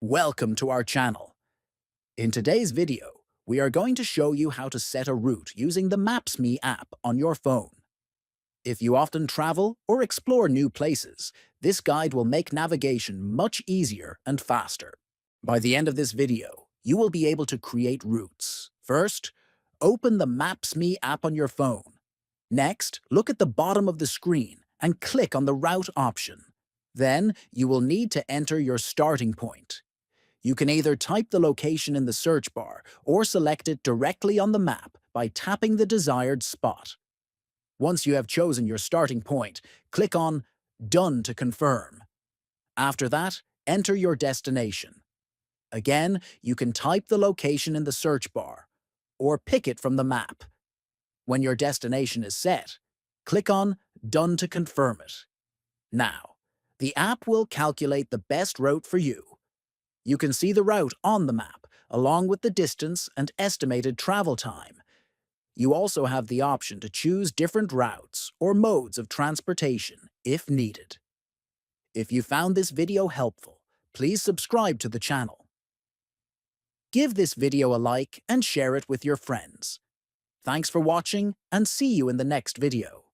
Welcome to our channel. In today's video, we are going to show you how to set a route using the Maps.me app on your phone. If you often travel or explore new places, this guide will make navigation much easier and faster. By the end of this video, you will be able to create routes. First, open the Maps.me app on your phone. Next, look at the bottom of the screen and click on the route option. Then, you will need to enter your starting point. You can either type the location in the search bar or select it directly on the map by tapping the desired spot. Once you have chosen your starting point, click on Done to confirm. After that, enter your destination. Again, you can type the location in the search bar or pick it from the map. When your destination is set, click on Done to confirm it. Now, the app will calculate the best route for you. You can see the route on the map, along with the distance and estimated travel time. You also have the option to choose different routes or modes of transportation if needed. If you found this video helpful, please subscribe to the channel. Give this video a like and share it with your friends. Thanks for watching and see you in the next video.